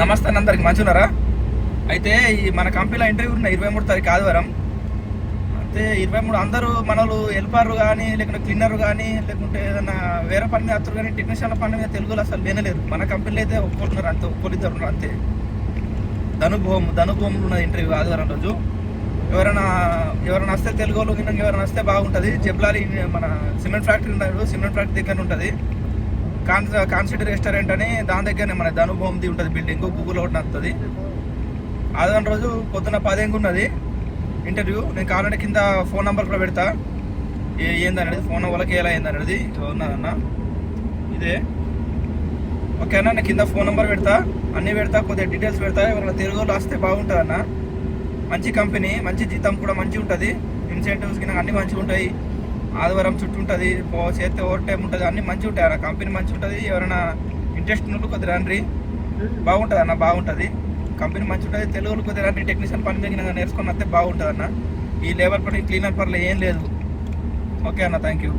నమస్తే అన్న, అందరికి మంచిగున్నారా? అయితే ఈ మన కంపెనీలో ఇంటర్వ్యూ ఉన్నాయి 23 తారీఖు ఆదివారం. అయితే 23 అందరూ మనలు హెల్పర్ కానీ లేకుంటే క్లీనర్ కానీ లేకుంటే ఏదైనా వేరే పని మీద అత్తరు కానీ టెక్నీషియన్ల పని మీద తెలుగులో అసలు లేనలేరు. మన కంపెనీలో అయితే ఒప్పుకుంటున్నారు, అంతే ఒప్పుకొలిద్దరు ఉన్నారు అంతే. ధనుభూములు ఉన్నది ఇంటర్వ్యూ ఆదివారం రోజు. ఎవరైనా వస్తే తెలుగు వాళ్ళు కింద ఎవరైనా వస్తే బాగుంటుంది. జబ్లాలి మన సిమెంట్ ఫ్యాక్టరీ ఉన్నారు, సిమెంట్ ఫ్యాక్టరీ దగ్గర ఉంటుంది. కాన్సిటీ రెస్టారెంట్ అని దాని దగ్గరనే మన ధనుభూమిది ఉంటుంది బిల్డింగ్, గూగుల్ ఒకటి వస్తుంది. ఆదివారం రోజు పొద్దున్న 10 ఉన్నది ఇంటర్వ్యూ. నేను కావాలంటే కింద ఫోన్ నెంబర్ కూడా పెడతా, ఏందనేది ఫోన్ వాళ్ళకి ఎలా ఏందనేది ఉన్నదన్న. ఇదే ఓకేనా, నేను కింద ఫోన్ నెంబర్ పెడతా, అన్నీ పెడతా, కొద్దిగా డీటెయిల్స్ పెడతా. ఎవరైనా తెలుగు వాళ్ళు వస్తే బాగుంటుంది అన్న. మంచి కంపెనీ, మంచి జీతం కూడా మంచిగా ఉంటుంది, ఇన్సెంటివ్స్ కింద అన్నీ మంచిగా ఉంటాయి. ఆదివారం చుట్టూ ఉంటుంది, చేస్తే ఓవర్ టైం ఉంటుంది, అన్నీ మంచిగా ఉంటాయి అన్న. కంపెనీ మంచిగా ఉంటుంది. ఎవరైనా ఇంట్రెస్ట్ ఉన్న కొద్దిగా రండి, బాగుంటుంది అన్న, బాగుంటుంది కంపెనీ మంచిగా ఉంటుంది. తెలుగులో కొద్దిగా రండి, టెక్నీషియన్ పని దగ్గర నేర్చుకుని వస్తే బాగుంటుంది అన్న. ఈ లేబర్ పని క్లీనర్ పనులు ఏం లేదు. ఓకే అన్న, థ్యాంక్ యూ.